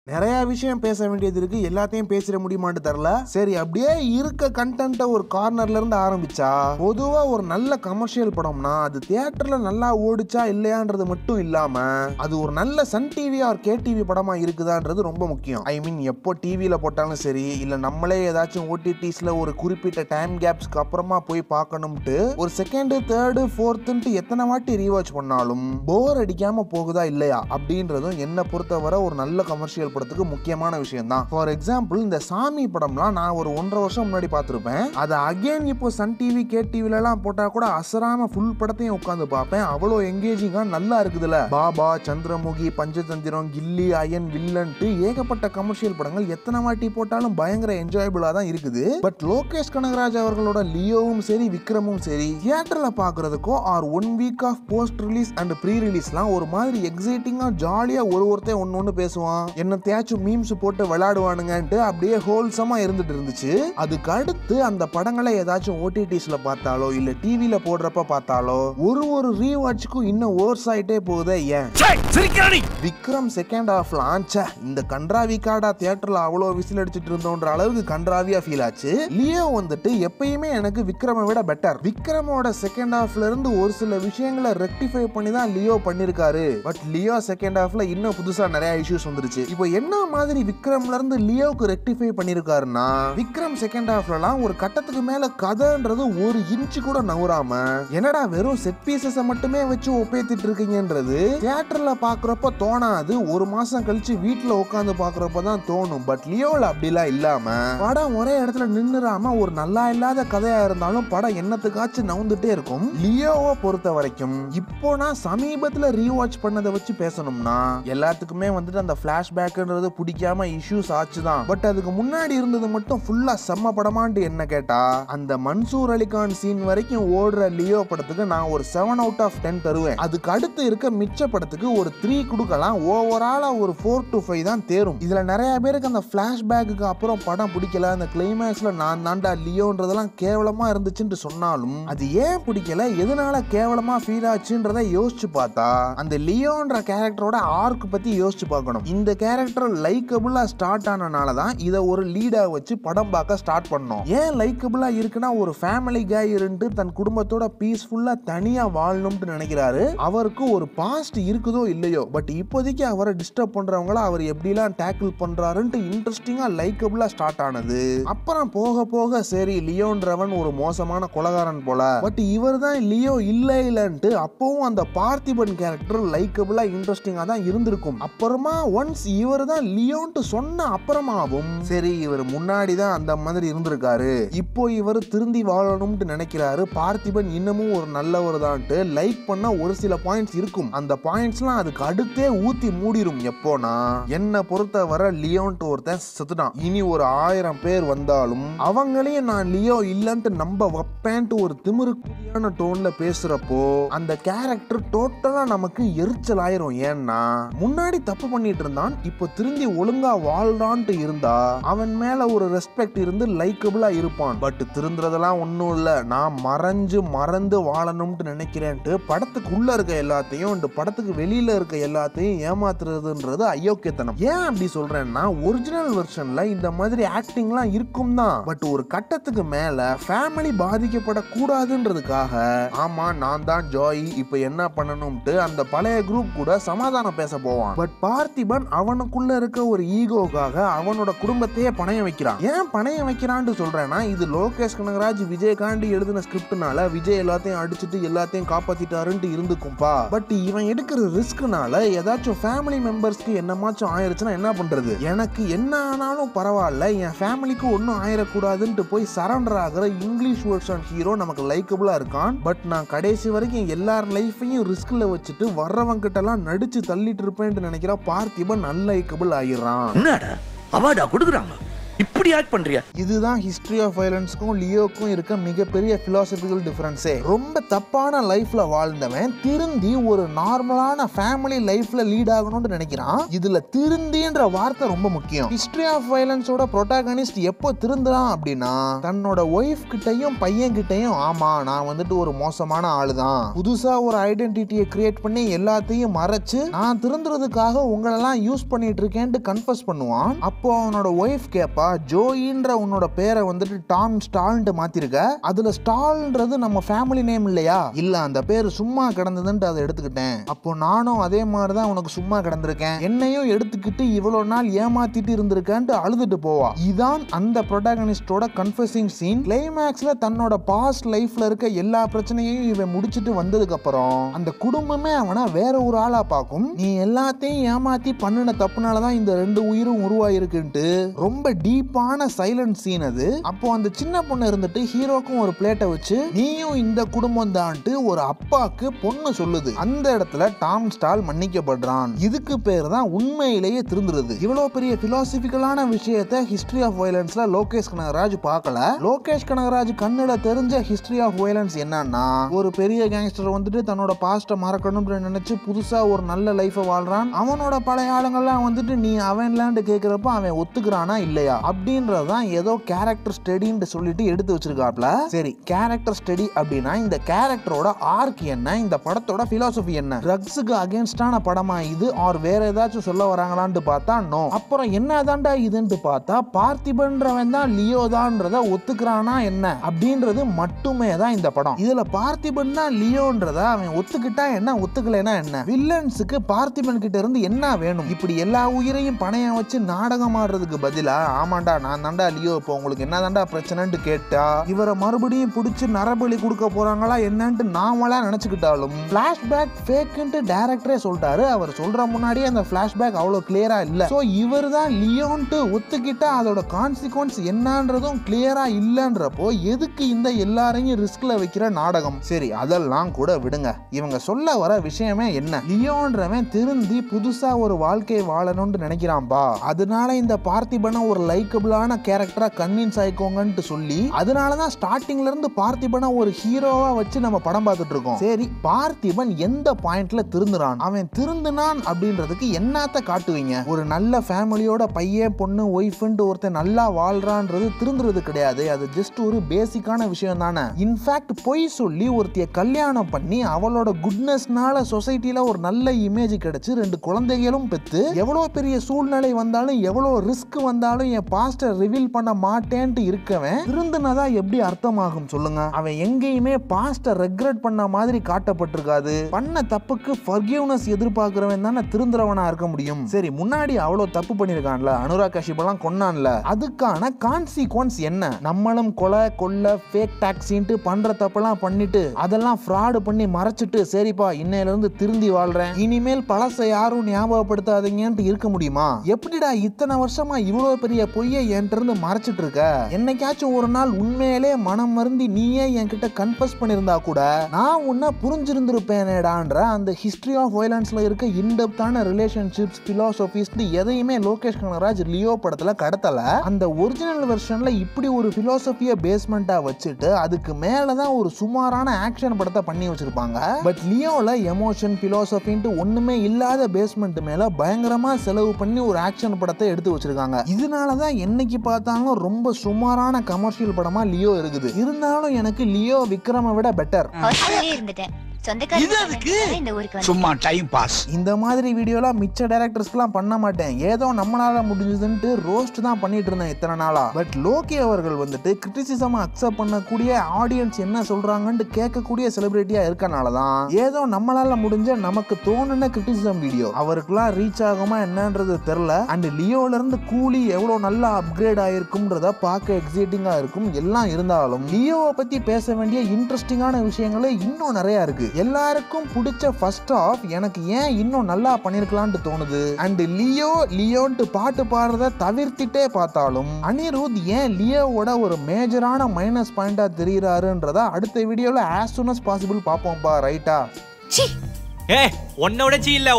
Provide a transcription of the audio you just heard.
நிறைய விஷயம் பேச வேண்டியது இருக்கு, எல்லாத்தையும் பேசிட முடியுமான்னு தெரியல. சரி, அப்படியே இருக்க கண்டென்ட்டை ஒரு கார்னர்ல இருந்து ஆரம்பிச்சா, பொதுவா ஒரு நல்ல கமர்ஷியல் படம்னா அது தியேட்டர்ல நல்லா ஓடிச்சா இல்லையான்றது மட்டும் இல்லாம அது ஒரு நல்ல சன் டிவி ஆர் கேடிவி படமா இருக்குதான்றது ரொம்ப முக்கியம். ஐ மீன், எப்போ டிவியில போட்டாலும் சரி, இல்ல நம்மளே ஏதாச்சும் ஓடிடிஸ்ல ஒரு குறிப்பிட்ட டைம் கேப்ஸ்க்கு அப்புறமா போய் பார்க்கணும்ட்டு ஒரு செகண்ட், தேர்டு, ஃபோர்த்துன்ட்டு எத்தனை வாட்டி ரீவாட்ச் பண்ணாலும் போர் அடிக்காம போகுதா இல்லையா அப்படின்றதும் என்ன பொறுத்தவரை ஒரு நல்ல கமர்ஷியல் படத்துக்கு முக்கியமான விஷயம் தான். ஃபார் எக்ஸாம்பிள், இந்த சாமி படம்லாம் நான் ஒரு 1.5 வருஷம் முன்னாடி பார்த்திருப்பேன். அதை அகைன் இப்போ சன் டிவி கேடிவில எல்லாம் போட்டா கூட அசராம ஃபுல் படத்தையும் உட்காந்து பார்ப்பேன். அவ்வளோ எங்கேஜிங்கா நல்லா இருக்குதுல. பாபா, சந்திரமுகி, பஞ்சதந்திரம், கில்லி, அயன், வில்லன்ட்டு ஏகப்பட்ட கமர்ஷியல் படங்கள் எத்தனை வாட்டி போட்டாலும் பயங்கர என்ஜாயபிளா தான் இருக்குது. பட் லோகேஷ் கனகராஜ் அவர்களோட லியோவும் சரி, விக்ரமும் சரி, தியேட்டர்ல பாக்குறதுக்கோ or 1 week of post release and pre ரிலீஸ்லாம் ஒரு மாதிரி எக்ஸைட்டிங்கா ஜாலியா ஒருத்தன் ஒன்னு பேசுவான், என்ன தேச்சும் மீம்ஸ் போட்டு விளையாடுவானுங்கன்ட்டு அப்படியே ஹோல்சமா இருந்துட்டு இருந்துச்சு. அதுக்கு அடுத்து அந்த படங்களை ஏதாச்சும் ஓடிடிஸ்ல பார்த்தாலோ இல்ல டிவில போடுறப்ப பார்த்தாலோ ஒரு ரீவாட்ச்க்கும் இன்னும் ஓர்ஸ் ஆயிட்டே போகுதே. ஏன் விக்ரம் செகண்ட் ஹாஃப்ல இந்த கன்றாவி காடா தியேட்டர்ல அவ்வளோ விசில் அடிச்சிட்டு இருந்தோன்ற அளவுக்கு கன்றாவியா ஃபீல் ஆச்சு. லியோ வந்துட்டு எப்பயுமே எனக்கு விக்ரமை விட பெட்டர். விக்ரமோட செகண்ட் ஹாஃப்ல இருந்து ஒரு சில விஷயங்களை ரெக்டிஃபை பண்ணி தான் லியோ பண்ணிருக்காரு. பட் லியோ செகண்ட் ஹாஃப்ல இன்னும் புதுசா நிறைய இஷ்யூஸ் வந்துருச்சு. இப்போ என்ன மாதிரி விக்ரம்ல இருந்து லியோக்கு ரெக்டிஃபை பண்ணிருக்காருன்னா, விக்ரம் செகண்ட் ஹாஃப்லலாம் ஒரு கட்டத்துக்கு மேல கதைன்றது ஒரு இன்ச்சு கூட நவுறாம என்னடா வெறும் செட் பீசஸை மட்டுமே வச்சு ஒப்பேத்திட்டு இருக்கீங்கன்றது தியேட்டர்ல பாக்குறப்ப தோணாது. ஒரு மாசம் கழிச்சு வீட்டுல உட்காந்து பாக்குறப்ப தான் தோணும். பட் லியோல அப்படிலாம் இல்லாம படம் ஒரே இடத்துல நின்னுறாம ஒரு நல்லா இல்லாத கதையா இருந்தாலும் படம் என்னத்துக்காச்சும் நவுந்துட்டே இருக்கும். லியோவை பொறுத்த வரைக்கும் இப்போ நான் சமீபத்துல ரீவாட்ச் பண்ணதை வச்சு பேசணும்னா எல்லாத்துக்குமே வந்துட்டு அந்த பிளாஷ்பேக்ன்றது பிடிக்காம இஷ்யூஸ் ஆச்சுதான். பட் அதுக்கு முன்னாடி இருந்தது மட்டும் ஃபுல்லா செம்ம படமான்னு என்ன கேட்டா, அந்த மன்சூர் அலிகான் சீன் வரைக்கும் ஓடுற லியோ படத்துக்கு நான் ஒரு 7 out of 10 தருவேன். அதுக்கு அடுத்து இருக்க மிச்ச படத்துக்கு ஒரு 3 கொடுக்கலாம். ஓவராலா ஒரு 4 to 5 தான் தேரும். இதுல நிறைய பேருக்கு அந்த பிளாஷ்பேக்கு அப்புறம் படம் பிடிக்கல, அந்த கிளைமேக்ஸ்ல நான் தாண்டா லியோன்றதெல்லாம் கேவலமா இருந்துச்சுன்னு சொன்னாலும் அது ஏன் பிடிக்கல, எதனால கேவலமா ஃபீல் ஆச்சுன்றதை யோசிச்சு பார்த்தா அந்த லியோன்ற கேரக்டரோட ஆர்க் பத்தி யோசிச்சு பார்க்கணும். இந்த கேரக்டர் லைக்கபிளா ஸ்டார்ட் ஆனனால தான் இதை ஒரு லீடா வச்சு படம் பார்க்க ஸ்டார்ட் பண்ணோம். ஏன் லைக்கபிளா இருக்குன்னா, ஒரு ஃபேமிலி காய் இருந்து தன் குடும்பத்தோட பீஸ்ஃபுல்லா தனியா வாழணும்னு நினைக்கிறாரு. அவருக்கு ஒரு பாஸ்ட் இருக்குதோ இல்லையோ, பட் இப்போதைக்கு அவரை டிஸ்டர்ப் பண்றவங்கள அவர் எப்படிலாம் டேக்கிள் பண்றாருன்ட்டு இன்ட்ரெஸ்டிங்கா லைக்கபிளா ஸ்டார்ட் ஆனது. அப்புறம் போக போக சரி லியோன்றவன் ஒரு மோசமான கொலகாரன் போல, பட் இவர் தான் லியோ இல்லன்ட்டு அப்பவும் அந்த பார்த்திபன் கேரக்டர் லைக்கபிளா இன்ட்ரெஸ்டிங்கா தான் இருந்திருக்கும். அப்புறமா ஒன்ஸ் இவர் தான் லியோன்ட்டு சொன்ன அப்புறமாவும் சரி இவர் முன்னாடி தான் அந்த மாதிரி இருந்திருக்காரு, இப்போ இவர் திருந்தி வாழணும்னு நினைக்கிறாரு, பார்த்திபன் இன்னமும் ஒரு நல்லவர் தான்ட்டு லைக் பண்ண ஒரு சில பாயிண்ட்ஸ் இருக்கும். அந்த பாயிண்ட்ஸ்லாம் அதுக்கு அடுத்தே ஊத்தி மூடிரும். எப்போனா, என்ன பொறுத்த வர லியோன்ட்டு ஒருத்தன் செத்துட்டான், இனி ஒரு 1000 பேர் வந்தாலும் அவங்களையும் நான் லியோ இல்லன்ட்டு நம்ப வைப்பேன்ட்டு ஒரு திமிருக்குதியான டோன்ல பேசுறப்போ அந்த கேரக்டர் டோட்டலா நமக்கு எரிச்சல் ஆயிரும். ஏன்னா முன்னாடி தப்பு பண்ணிட்டு இருந்தான், இப்போ திருந்தி ஒழுங்கா வாழ்றான்ட்டு இருந்தா அவன் மேல ஒரு ரெஸ்பெக்ட் இருந்து லைக்கபிளா இருப்பான். பட் திருந்துறதெல்லாம் ஒண்ணும் இல்ல, நான் மறந்து வாழணும்னு நினைக்கிறேன்ட்டு படத்துக்குள்ள இருக்க எல்லாத்தையும் படத்துக்கு வெளியில இருக்க எல்லாத்தையும் ஏமாத்துறதுன்றது அயோக்கியத்தனம். ஏன் அப்படி சொல்றேன்னா, ஒரிஜினல் வெர்ஷன்ல இந்த மாதிரி ஆக்டிங்லாம் இருக்கும் தான், பட் ஒரு கட்டத்துக்கு மேல ஃபேமிலி பாதிக்கப்படக்கூடாதுன்றதுக்காக ஆமா நான் தான் ஜாய் இப்ப என்ன பண்ணணும்ட்டு அந்த பழைய குரூப் கூட சமாதானம் பேச போவான். பட் பார்த்திபன் அவனுக்குள்ள இருக்க ஒரு ஈகோக்காக அவனோட குடும்பத்தையே பணையம் வைக்கிறான். ஏன் பணையம் வைக்கிறான்னு சொல்றேன்னா, இது லோகேஷ் கனகராஜ் விஜயகாண்டி எழுதின ஸ்கிரிப்ட்னால விஜய் எல்லாத்தையும் அடிச்சுட்டு எல்லாத்தையும் காப்பாத்திட்டாருன்ட்டு இருந்துக்கும்பா. பட் இவன் எடுக்கிற ரிஸ்க்னால ஏதாச்சும் ஃபேமிலி மெம்பர்ஸ்க்கு என்னமாச்சும் ஆயிருச்சுன்னா என்ன பண்றது, எனக்கு என்ன ஆனாலும் பரவாயில்ல என் ஃபேமிலிக்கு ஒன்னும் ஆயிடக்கூடாதுன்ட்டு போய் சரண்டர் ஆகிற இங்கிலீஷ் வெர்ஷன் ஹீரோ நமக்கு லைக்கபிளா இருக்கான். பட் நான் கடைசி வரைக்கும் எல்லார் லைஃபையும் ரிஸ்க்ல வச்சுட்டு வர்றவங்க கிட்ட எல்லாம் நடிச்சு தள்ளிட்டு இருப்பேன்னு நினைக்கிற பார்த்திபன் அன்லைக்கபிள் ஆயிடுறான். அவார்டா கொடுக்குறாங்க இப்படி இப்படி ஆக்ட் பண்றியா? இதுதான் ஹிஸ்டரி ஆஃப் வயலன்ஸ்க்கும் லியோக்கும் இருக்க மிகப்பெரிய பிலாசபிக்கல் டிஃபரன்ஸே. ரொம்ப தப்பான லைஃப்ல வாழ்ந்தவன் திருந்தி ஒரு நார்மலான ஃபேமிலி லைஃப்ல லீட் ஆகணும்னு நினைக்கிறான். இதுல திருந்தின்ற வார்த்தை ரொம்ப முக்கியம். ஹிஸ்டரி ஆஃப் வயலன்ஸோட புரோட்டாகனிஸ்ட் எப்போ திருந்துறான் அப்படின்னா தன்னோட ஒய்ஃப் கிட்டையும் பையன் கிட்டையும் ஆமா நான் வந்துட்டு ஒரு மோசமான ஆளுதான், புதுசா ஒரு ஐடென்டிட்டியை கிரியேட் பண்ணி எல்லாத்தையும் மறைச்சு நான் திருந்துறதுக்காக உங்களெல்லாம் யூஸ் பண்ணிட்டு இருக்கேன்ட்டு கன்ஃபஸ் பண்ணுவான். அப்போ அவனோட ஒய்ஃப் கேப்பா, ஜோயின்ற உன்னோட பேரை வந்துட்டு டாம் ஸ்டால்ன்ட்டு மாத்திருக்க, அதுல ஸ்டால்ன்றது நம்ம ஃபேமிலி நேம் இல்லையா? இல்ல அந்த பேர் சும்மா கிடந்ததுன்ட்டு அதை எடுத்துக்கிட்டேன். அப்போ நானும் அதே மாதிரிதான் உனக்கு சும்மா கிடந்திருக்கேன், என்னையும் எடுத்துக்கிட்டு இவ்வளவு நாள் ஏமாத்திட்டு இருந்திருக்கேன்ட்டு அழுதுட்டு போவா. இதான் அந்த ப்ரோட்டாகனிஸ்டோட கன்ஃபஸிங் சீன். கிளைமேக்ஸ்ல தன்னோட பாஸ்ட் லைஃப்ல இருக்க எல்லா பிரச்சனையும் இவன் முடிச்சிட்டு வந்ததுக்கு அப்புறம் அந்த குடும்பமே அவனை வேற ஒரு ஆளா பார்க்கும். நீ எல்லாத்தையும் ஏமாத்தி பண்ணின தப்புனாலதான் இந்த ரெண்டு உயிரும் உருவாயிருக்குன்ட்டு ரொம்ப டீப்பான சைலண்ட் சீன் அது. அப்போ அந்த சின்ன பொண்ணு இருந்துட்டு ஹீரோக்கும் ஒரு பிளேட்டை வச்சு நீயும் இந்த குடும்பம் தான்ட்டு ஒரு அப்பாக்கு பொண்ணு சொல்லுது. அந்த இடத்துல டாம் ஸ்டால் மன்னிக்கப்படுறான். இதுக்கு பேர் தான் உண்மையிலேயே திருந்துறது. இவ்வளவு பெரிய பிலாசபிக்கலான விஷயத்தை ஹிஸ்டரி ஆஃப் வயலன்ஸ்ல லோகேஷ் கனகராஜ் பார்க்கல. லோகேஷ் கனகராஜ் கண்ணுல தெரிஞ்ச ஹிஸ்டரி ஆஃப் வயலன்ஸ் என்னன்னா ஒரு பெரிய கேங்ஸ்டர் வந்துட்டு தன்னோட பாஸ்ட மறக்கணும்னு நினைச்சு புதுசா ஒரு நல்ல லைஃப் வாழ்றான். அவனோட பழைய ஆளுங்கள்லாம் வந்துட்டு நீ அவன்லாண்டு கேட்கிறப்ப அவன் ஒத்துக்கிறானா இல்லையா அப்படின்றதான் ஏதோ கேரக்டர் ஸ்டடின்னு சொல்லிட்டு எடுத்து வச்சிருக்காப்ல. சரி, கேரக்டர் ஸ்டடி அப்படின்னா இந்த கேரக்டரோட ஆர்க் என்ன, இந்த படத்தோட பிலாசபி என்ன? ட்ரக்ஸுக்கு அகேன்ஸ்டான படமா இது ஆர் வேற ஏதாச்சும் சொல்ல வராங்களான்னு பார்த்தா நோ. அப்புறம் என்னதான்டா இதுன்னு பார்த்தா பார்த்திபன்றவன் தான் லியோ தான்றத ஒத்துக்கிறானா என்ன அப்படின்றது மட்டுமே தான் இந்த படம். இதுல பார்த்திபன் தான் லியோன்றத அவன் ஒத்துக்கிட்டா என்ன, ஒத்துக்கலைன்னா என்ன? வில்லன்ஸுக்கு பார்த்திபன் கிட்ட இருந்து என்ன வேணும்? இப்படி எல்லா உயிரையும் பணையம் வச்சு நாடகம் ஆடுறதுக்கு பதிலா ஆமாண்டா நான் தாண்டா லியோ, இப்போ உங்களுக்கு என்ன தாண்டா பிரச்சனைன்னு கேட்டா இவரை மறுபடியும் பிடிச்சி நரபலி கொடுக்க போறாங்களா என்னன்ட்டு நாமளா நினைச்சுக்கிட்டாலும் பிளாஷ்பேக் ஃபேக்ன்ட்டு டைரக்டரே சொல்லிட்டாரு. அவர் சொல்ற முன்னாடியே அந்த பிளாஷ்பேக் அவ்வளவு கிளியரா இல்ல. சோ இவர் தான் லியோன்ட்டு ஒத்துக்கிட்டா அதோட கான்சிக்வன்ஸ் என்னன்றதும் கிளியரா இல்லன்றப்போ எதுக்கு இந்த எல்லாரையும் ரிஸ்க்ல வைக்கிற நாடகம்? சரி அதெல்லாம் கூட விடுங்க. இவங்க சொல்ல வர விஷயமே என்ன? லியோன்றவன் திருந்தி புதுசா ஒரு வாழ்க்கை வாழணும்னு நினைக்கிறான்பா. அதனால இந்த பார்த்திபனை ஒரு லைக்கபிளான கேரக்டரா கன்வின்ஸ் ஆயிக்கோங்கன்னு சொல்லி அதனாலதான் ஸ்டார்டிங்ல இருந்து பார்த்திபனை ஒரு ஹீரோவா வச்சு நம்ம படம் பார்த்துட்டு இருக்கோம். சரி, பார்த்திபன் எந்த பாயிண்ட்ல திருந்துறான், அவன் திருந்துனான் அப்படின்றதுக்கு என்னத்த காட்டுவீங்க? ஒரு நல்ல ஃபேமிலியோட பையன் பொண்ணு ஒய்ஃப்ன்ட்டு ஒருத்தன் நல்லா வாழ்றான்றது திருந்துறது கிடையாது. அது ஜஸ்ட் ஒரு பேசிக்கான விஷயம் தானே. இன்ஃபேக்ட் பொய் சொல்லி ஒருத்திய கல்யாணம் பண்ணி அவளோட குட்னஸ்னால சொசைட்டில ஒரு நல்ல இமேஜ் கிடைச்சு 2 குழந்தைகளும் பெற்று எவ்வளவு பெரிய சூழ்நிலை வந்தாலும் எவ்வளவு ரிஸ்க் வந்தாலும் என் பாஸ்ட ரிவீல் பண்ண மாட்டேன்ட்டு இருக்கவன் திருந்துனதா எப்படி அர்த்தமாகும் சொல்லுங்க? அவன் எங்கேயுமே பாஸ்ட ரெக்ரெட் பண்ண மாதிரி காட்டப்பட்டிருக்காது. பண்ண தப்புக்கு ஃபர்கிவ்னஸ் எதிர்பார்க்கிறவன் தானே திருந்துறவனா இருக்க முடியும். சரி, முன்னாடி அவ்வளவு தப்பு பண்ணிருக்கான்ல, அனுராக் கஷ்யப்லாம் கொன்னான்ல, அதுக்கான கான்சிக்வன்ஸ் என்ன? நம்மளும் கொலை கொள்ள ஃபேக் டாக்ஸின்ட்டு பண்ற தப்பெல்லாம் பண்ணிட்டு அதெல்லாம் ஃப்ராடு பண்ணி மறைச்சிட்டு சரிப்பா இன்னையில இருந்து திருந்தி வாழ்றேன், இனிமேல் பழச யாரும் ஞாபகப்படுத்தாதீங்கன்ட்டு இருக்க முடியுமா? எப்படிடா இத்தனை வருஷமா இவ்வளவு பெரிய பொய்யை என்கிட்ட இருந்து மறைச்சிட்டு இருக்க? என்னைக்காச்சும் ஒரு நாள் உண்மையிலே மனம் மருந்தி நீயே என்கிட்ட கன்ஃபஸ் பண்ணிருந்தா கூட நான் உன்னை புரிஞ்சிருந்திருப்பேனேடான்ற அந்த ஹிஸ்டரி ஆஃப் வயலன்ஸ்ல இருக்க இன்டெப்தான ரிலேஷன்ஷிப்ஸ் பிலாசபிஸ் எதையுமே லோகேஷ் கனகராஜ் லியோ படத்துல கடத்தல. அந்த ஒரிஜினல் வெர்ஷன்ல இப்படி ஒரு பிலாசபியை பேஸ்மெண்டா வச்சுட்டு அதுக்கு மேலதான் ஒரு சுமாரான ஆக்ஷன் படத்தை பண்ணி வச்சிருப்பாங்க. பட் லியோல எமோஷன் பிலாசபின்ட்டு ஒண்ணுமே இல்லாத பேஸ்மெண்ட் மேல பயங்கரமா செலவு பண்ணி ஒரு ஆக்ஷன் படத்தை எடுத்து வச்சிருக்காங்க. இதனாலதான் என்னைக்கு பார்த்தாலும் ரொம்ப சுமாரான கமர்ஷியல் படமா லியோ இருக்குது. இருந்தாலும் எனக்கு லியோ விக்ரமை விட பெட்டர். சும்மா டைம் பாஸ். இந்த மாதிரி வீடியோலாம் மிச்ச டைரக்டர்ஸ்லாம் பண்ண மாட்டேன். ஏதோ நம்மளால முடிஞ்சதுன்ட்டு ரோஸ்ட் தான் பண்ணிட்டு இருந்தேன் இத்தனை நாளா. பட் லோகே அவர்கள் வந்துட்டு கிரிட்டிசிசம் அக்செப்ட் பண்ணக்கூடிய ஆடியன்ஸ் என்ன சொல்றாங்கன்னு கேட்கக்கூடிய செலிபிரிட்டியா இருக்கனாலதான் ஏதோ நம்மளால முடிஞ்ச நமக்கு தோணுன கிரிட்டிசிசம் வீடியோ அவருக்குலாம் ரீச் ஆகுமா என்னன்றது தெரியல. அண்ட் லியோல இருந்து கூலி எவ்வளவு நல்லா அப்கிரேட் ஆயிருக்கும்ன்றத பார்க்க எக்ஸைட்டிங்கா இருக்கும். எல்லாம் இருந்தாலும் லியோவை பத்தி பேச வேண்டிய இன்ட்ரெஸ்டிங்கான விஷயங்களே இன்னும் நிறைய இருக்கு. எல்லாருக்கும் பிடிச்ச ஃபர்ஸ்ட் ஆஃப் எனக்கு ஏன் இன்னும் நல்லா பண்ணிருக்கலாம்னு தோணுது. அண்ட் லியோன்ட்டு பாட்டு பாடுறத தவிர்த்திட்டே பார்த்தாலும் அனிருத் ஏன் லியோவோட ஒரு மேஜரான மைனஸ் பாயிண்டா தெரியுறாருன்றத அடுத்த வீடியோல as soon as possible பாப்போம்பா. ரைட்டா? உன்னோட சீ இல்ல